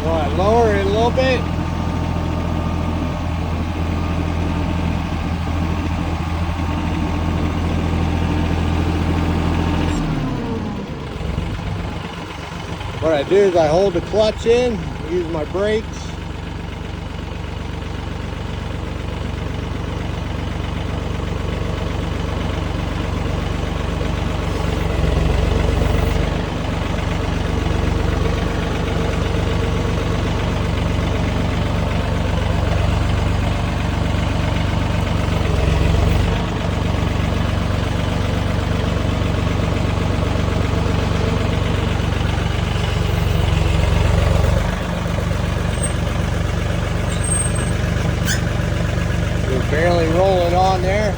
What, lower it a little bit? What I do is I hold the clutch in, use my brakes. Barely rolling on there.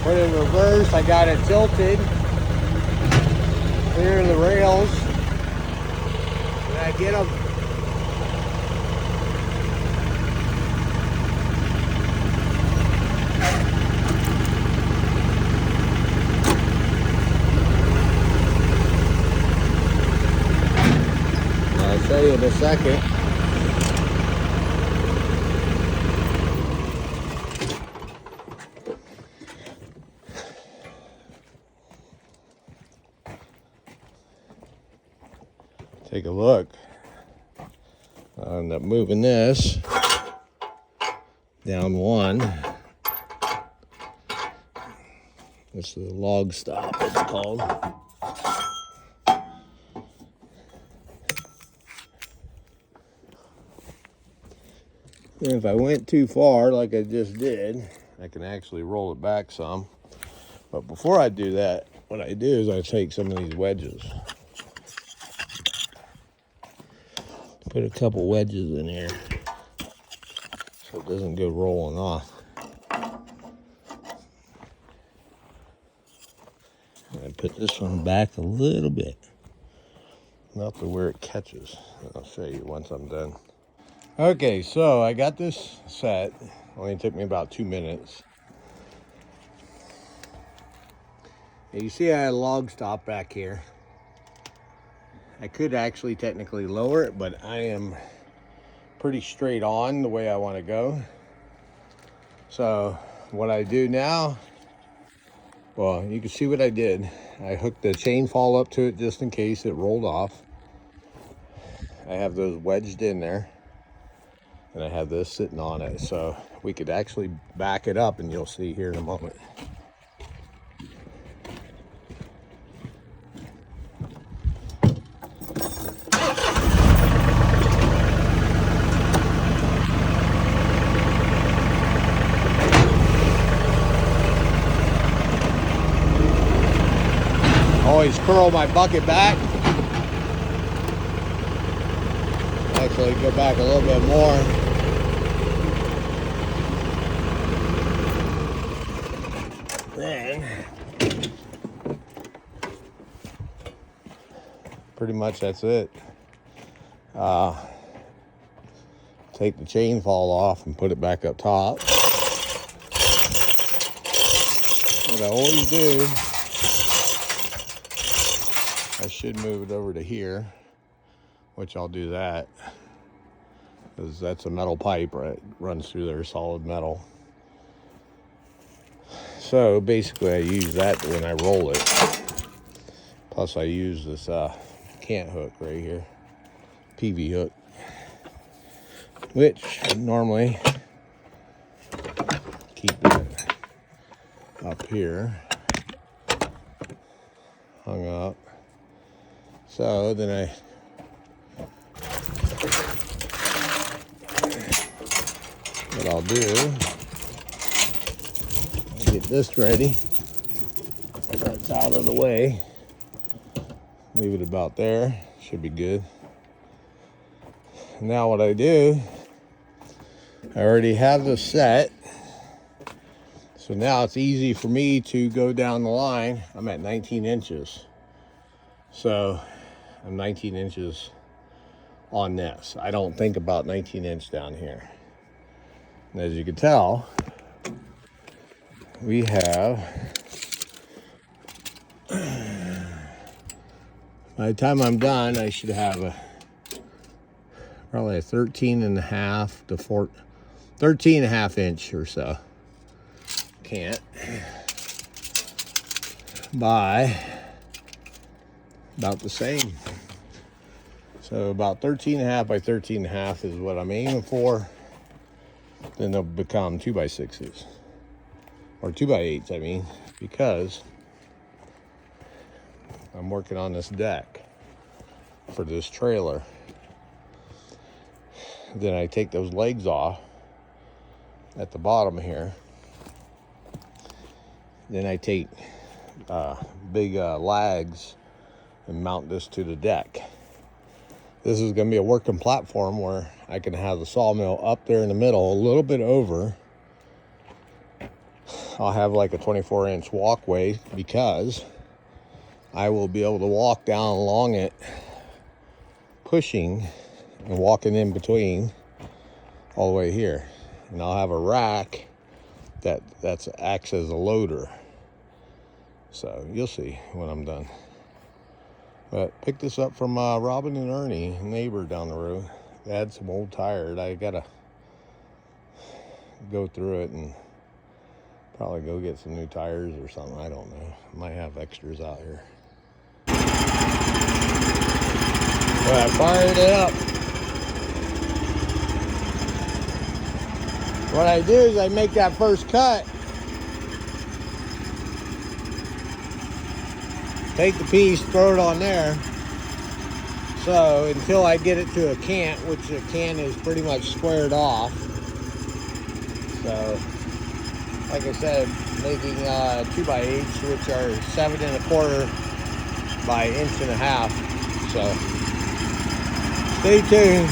Put it in reverse. I got it tilted. Clear the rails. And I get them. I'll show you in a second. Take a look. I end up moving this down one. This is a log stop, it's called. And if I went too far, like I just did, I can actually roll it back some. But before I do that, what I do is I take some of these wedges. Put a couple wedges in here so it doesn't go rolling off. And I put this one back a little bit, not to where it catches. I'll show you once I'm done. Okay, so I got this set. Only took me about 2 minutes. And you see I had a log stop back here. I could actually technically lower it, but I am pretty straight on the way I want to go. So what I do now, well, you can see what I did. I hooked the chain fall up to it just in case it rolled off. I have those wedged in there, and I have this sitting on it. So we could actually back it up, and you'll see here in a moment. Always curl my bucket back. Actually go back a little bit more. Then pretty much that's it. Take the chain fall off and put it back up top. What I always do, I should move it over to here, which I'll do that because that's a metal pipe, right? Runs through there, solid metal. So basically I use that when I roll it. Plus I use this cant hook right here, PV hook, which I normally keep it up here, hung up. So then what I'll do, I'll get this ready. That's out of the way. Leave it about there. Should be good. Now what I do, I already have this set. So now it's easy for me to go down the line. I'm at 19 inches. So I'm 19 inches on this. I don't think about 19 inch down here. And as you can tell, we have, by the time I'm done, I should have probably a 13.5 to 13.5 inch or so. Can't by about the same. So about 13.5 by 13.5 is what I'm aiming for. Then they'll become 2x6s or 2x8s, I mean, because I'm working on this deck for this trailer. Then I take those legs off at the bottom here. Then I take big lags and mount this to the deck. This is going to be a working platform where I can have the sawmill up there in the middle, a little bit over. I'll have like a 24-inch walkway because I will be able to walk down along it, pushing and walking in between all the way here. And I'll have a rack that acts as a loader. So you'll see when I'm done. But picked this up from Robin and Ernie, neighbor down the road. They had some old tires. I gotta go through it and probably go get some new tires or something. I don't know. I might have extras out here. But I fired it up. What I do is I make that first cut. Take the piece, throw it on there. So until I get it to a cant, which the cant is pretty much squared off. So, like I said, making 2x8s, which are 7.25 by 1.5 inches. So, stay tuned.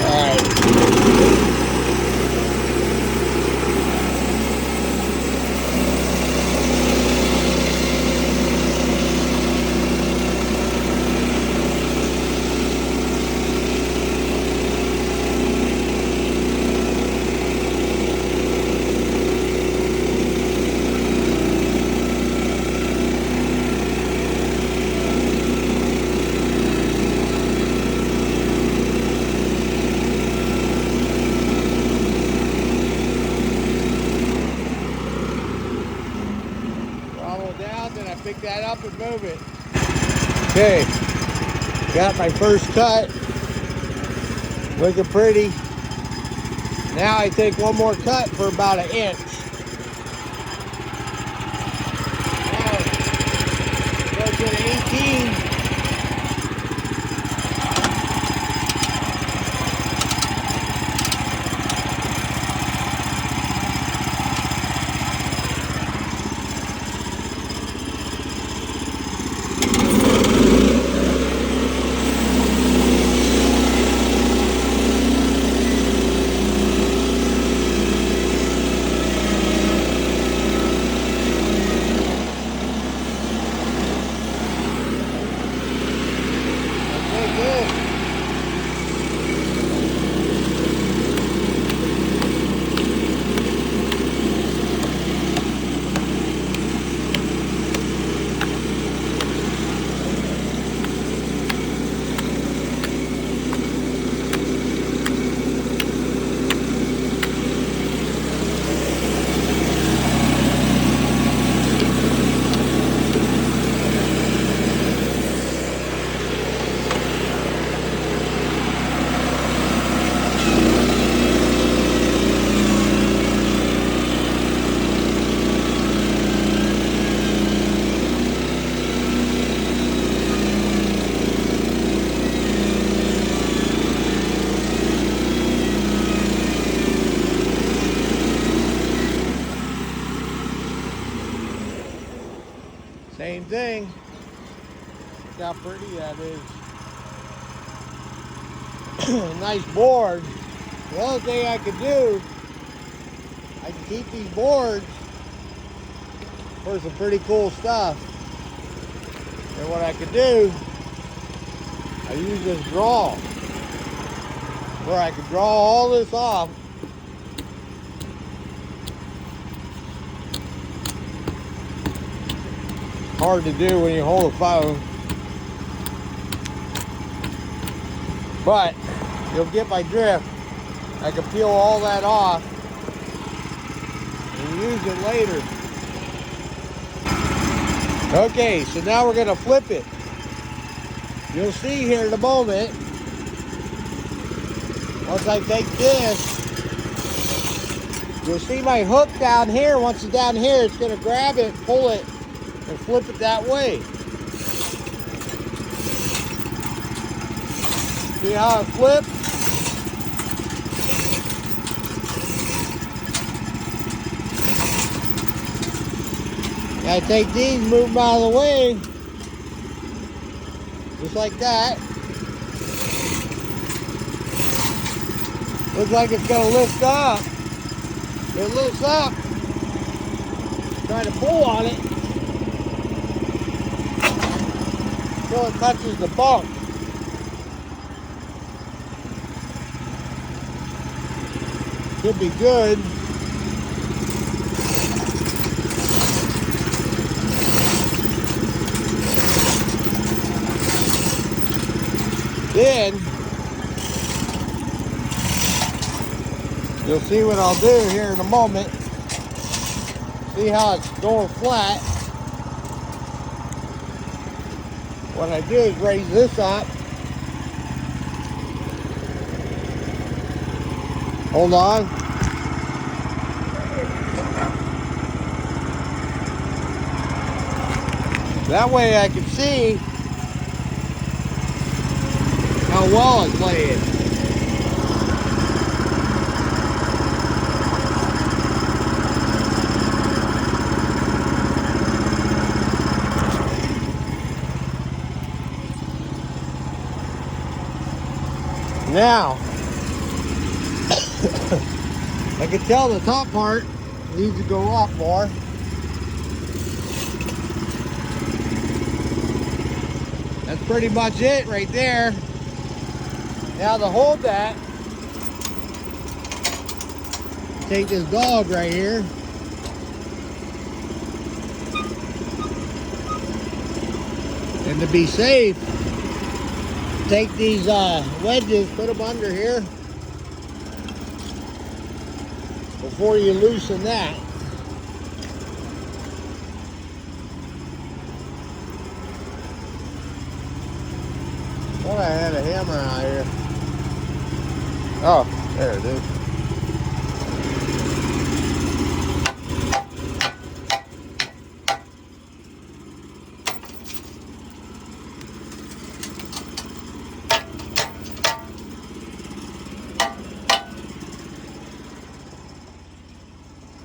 All right. Pick that up and move it. Okay, got my first cut. Looking pretty. Now I take one more cut for about 1 inch. Now, go to the 18. Same thing. Look how pretty that is. Nice board. The other thing I could do, I can keep these boards for some pretty cool stuff. And what I could do, I use this draw, where I could draw all this off. Hard to do when you hold a phone. But you'll get my drift. I can peel all that off and use it later. Okay, so now we're gonna flip it. You'll see here in a moment, once I take this, you'll see my hook down here. Once it's down here, it's gonna grab it, pull it, and flip it that way. See how it flips? I take these, move them out of the way, just like that. Looks like it's gonna lift up. It lifts up. Try to pull on it until it touches the bump. Should be good. Then you'll see what I'll do here in a moment. See how it's going flat. What I do is raise this up. Hold on. That way I can see how well it's laying. Now, I can tell the top part needs to go up more. That's pretty much it right there. Now to hold that, take this dog right here. And to be safe, take these wedges, put them under here before you loosen that. Thought I had a hammer out here. Oh, there it is.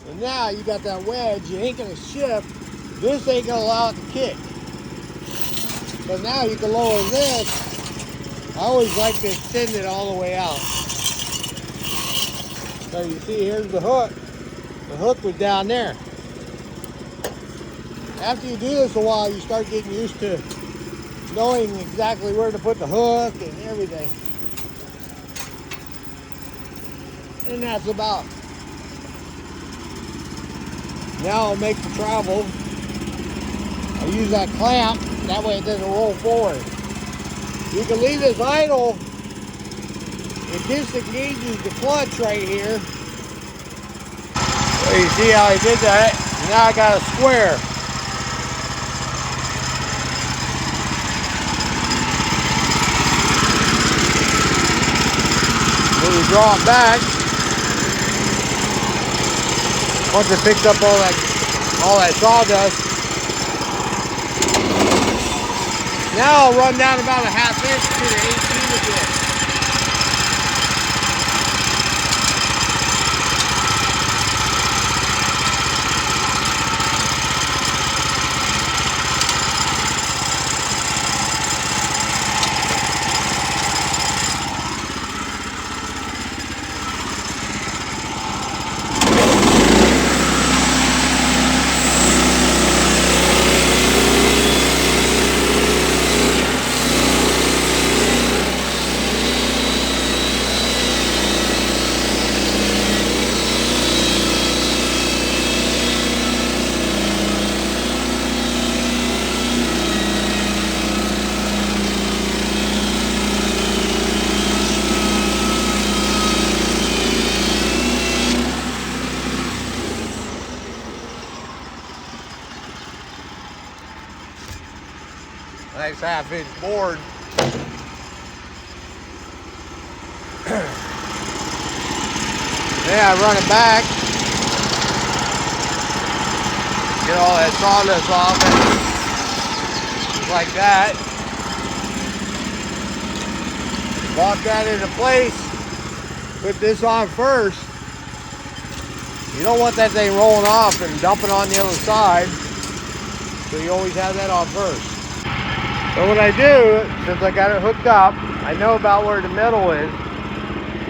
And now you got that wedge, you ain't gonna shift. This ain't gonna allow it to kick. So now you can lower this. I always like to extend it all the way out. So you see, here's the hook. The hook was down there. After you do this a while, you start getting used to knowing exactly where to put the hook and everything. And that's about. Now I'll make the travel. I'll use that clamp, that way it doesn't roll forward. You can leave this idle. It disengages the clutch right here. So you see how I did that? Now I got a square. When you draw it back, once it picks up all that sawdust, now I'll run down about a ½ inch to the 18 again. Nice 1/2-inch board. Then I run it back. Get all that sawdust off it. Just like that. Lock that into place. Put this on first. You don't want that thing rolling off and dumping on the other side. So you always have that on first. So what I do, since I got it hooked up, I know about where the metal is.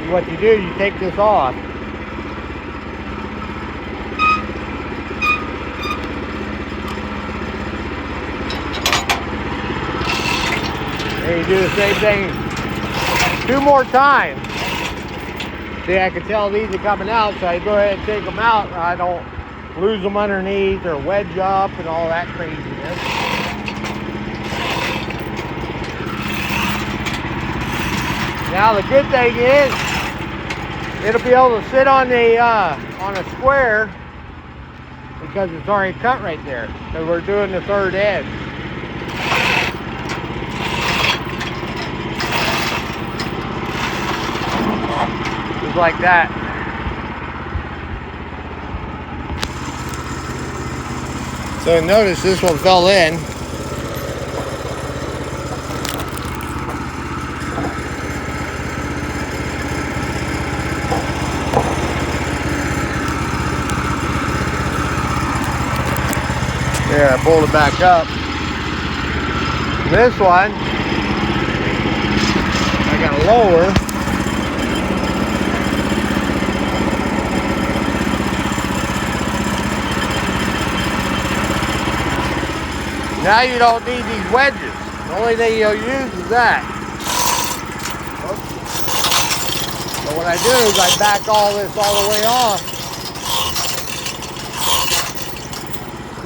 What you do, you take this off. And you do the same thing 2 more times. See, I can tell these are coming out, so I go ahead and take them out. I don't lose them underneath or wedge up and all that craziness. Now the good thing is, it'll be able to sit on the on a square because it's already cut right there. So we're doing the 3rd edge. Just like that. So notice this one fell in. There, I pulled it back up. This one, I got to lower. Now you don't need these wedges. The only thing you'll use is that. So what I do is I back all this all the way off.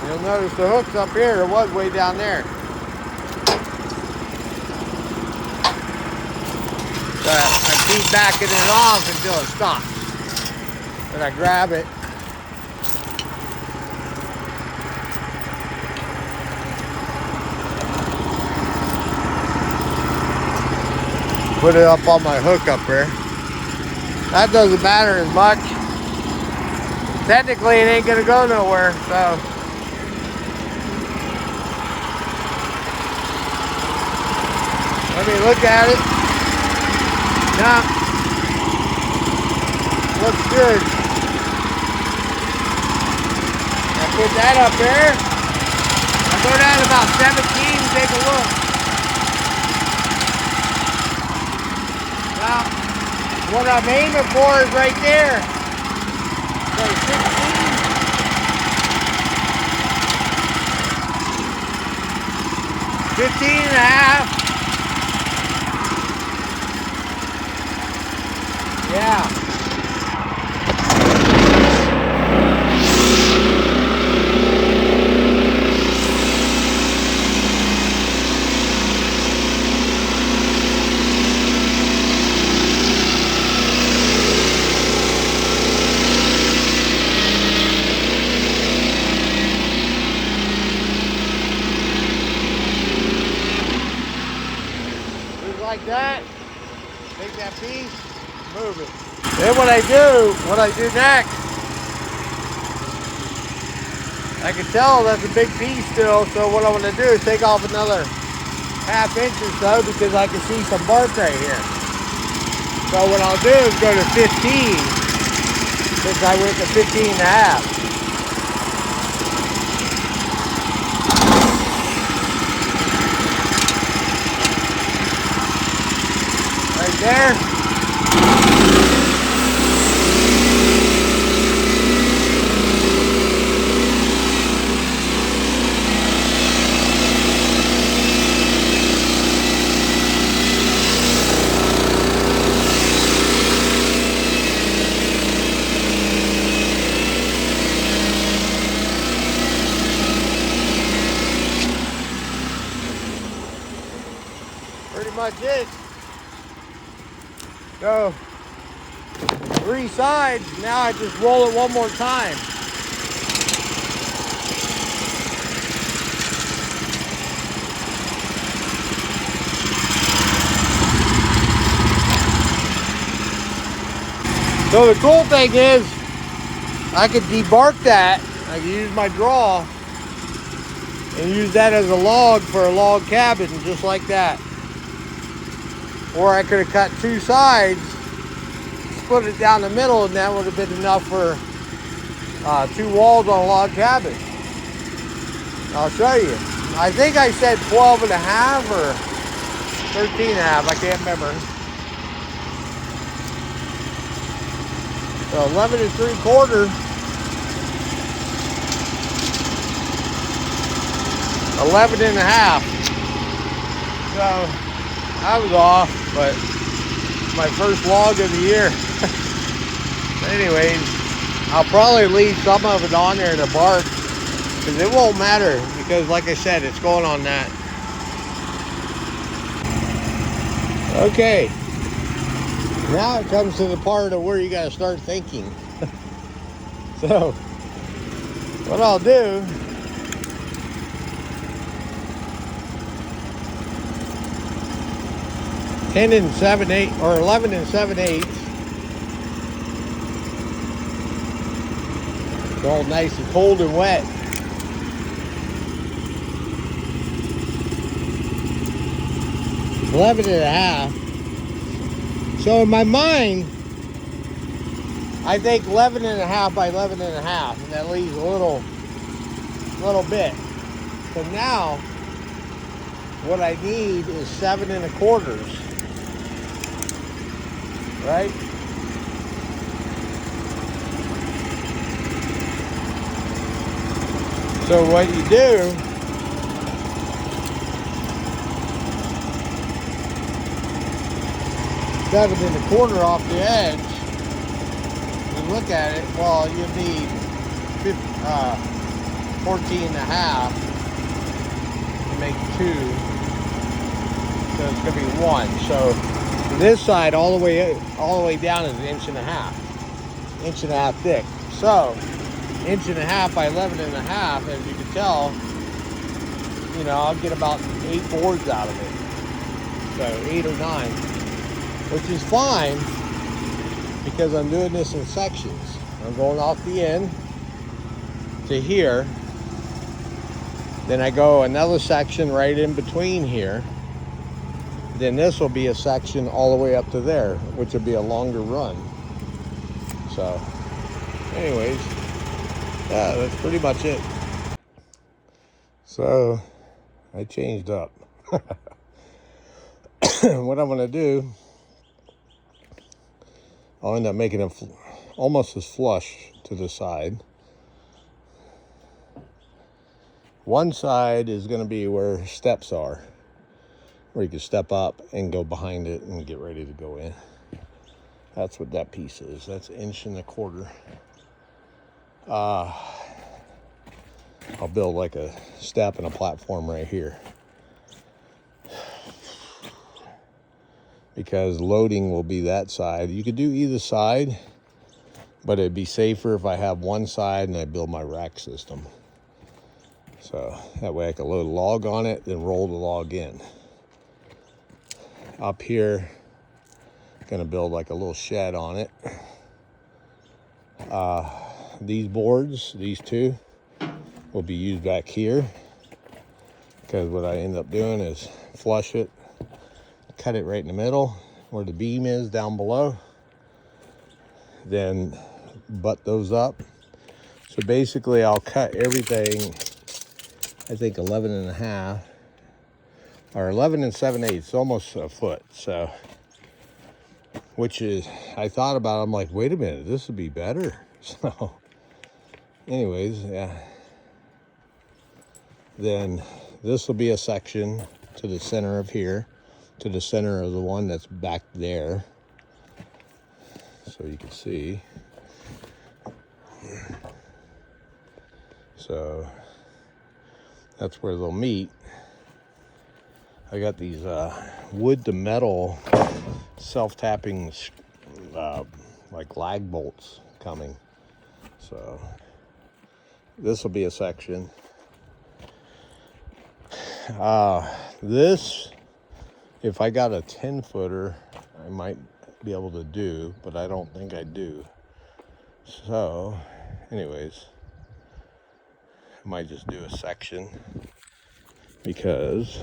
You'll notice the hook's up here. It was way down there. So I keep backing it off until it stops. Then I grab it. Put it up on my hook up there. That doesn't matter as much. Technically, it ain't gonna go nowhere, so. Let me look at it. Now, looks good. I put that up there. I go down to about 17 and take a look. Now, what I'm aiming for is right there. So 16. 15 and a half. Yeah. Just like that. Take that piece. Move it. Then what I do next, I can tell that's a big piece still, so what I want to do is take off another 1/2 inch or so because I can see some bark right here. So what I'll do is go to 15, since I went to 15 and a half. Right there. Pretty much it. So 3 sides. Now I just roll it one more time. So the cool thing is I could debark that. I can use my draw and use that as a log for a log cabin, just like that. Or I could have cut two sides, split it down the middle, and that would have been enough for two walls on a log cabin. I'll show you. I think I said 12 and a half or 13 and a half, I can't remember. So 11 and 3/4. 11 and a half. So I was off, but my first log of the year. Anyways, I'll probably leave some of it on there in the bark, because it won't matter, because like I said, it's going on that. Okay, now it comes to the part of where you got to start thinking. So what I'll do, ten and 7/8 or 11 and 7/8. It's all nice and cold and wet. $11 and a half. So in my mind, I think 11 and a half by 11 and a half, and that leaves a little bit. So now, what I need is 7 1/4. Right? So what you do, seven and a quarter off the edge, you look at it, well, you need 14 and a half to make 2. So it's going to be 1. So this side all the way down is 1.5 inches. 1.5 inches thick. So 1.5 inches by 11 and a half, as you can tell, you know, I'll get about 8 boards out of it. So 8 or 9, which is fine, because I'm doing this in sections. I'm going off the end to here, then I go another section right in between here. Then this will be a section all the way up to there, which will be a longer run. So anyways, yeah, that's pretty much it. So I changed up. What I'm going to do, I'll end up making it almost as flush to the side. One side is going to be where steps are, where you can step up and go behind it and get ready to go in. That's what that piece is. That's 1.25 inches. I'll build like a step and a platform right here, because loading will be that side. You could do either side, but it'd be safer if I have one side and I build my rack system. So that way I can load a log on it, then roll the log in. Up here, gonna build like a little shed on it. These boards, these two, will be used back here, because what I end up doing is flush it, cut it right in the middle where the beam is down below, then butt those up. So basically I'll cut everything, I think 11 and a half, or 11 and 7/8, almost a foot. So, which is, I thought about it, I'm like, wait a minute, this would be better. So anyways, yeah. Then this will be a section to the center of here, to the center of the one that's back there. So you can see. So that's where they'll meet. I got these wood to metal self-tapping like lag bolts coming. So this will be a section. This, if I got a 10-footer, I might be able to do, but I don't think I do. So, anyways, I might just do a section because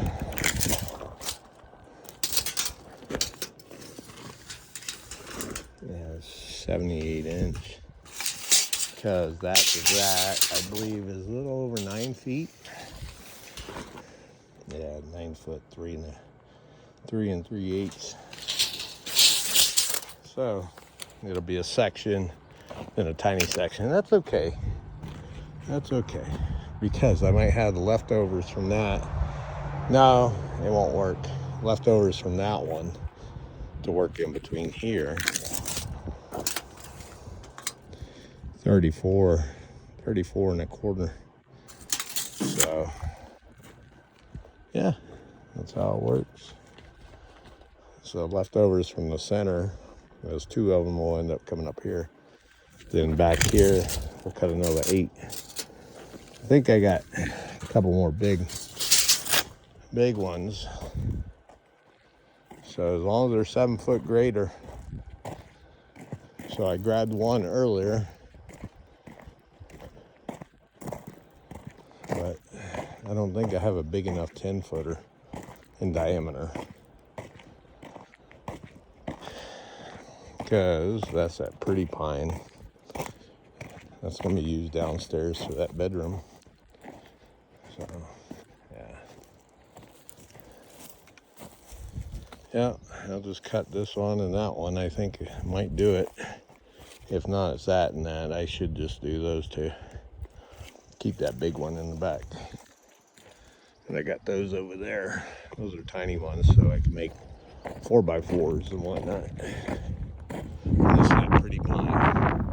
yeah, 78 inch. Because that I believe is a little over 9 feet. Yeah, 9 foot 3 3/8. So it'll be a section and a tiny section. That's okay. That's okay. Because I might have the leftovers from that. No, it won't work. Leftovers from that one to work in between here. 34 1/4. So yeah, that's how it works. So leftovers from the center, those 2 of them will end up coming up here. Then back here, we'll cut another 8. I think I got a couple more big ones. So as long as they're 7 foot greater. So I grabbed one earlier, but I don't think I have a big enough 10 footer in diameter. Because that's that pretty pine. That's going to be used downstairs for that bedroom. So, yeah. Yeah, I'll just cut this one and that one. I think it might do it. If not, it's that and that. I should just do those 2. Keep that big one in the back. And I got those over there. Those are tiny ones, so I can make 4x4s and whatnot. And this is a pretty pine.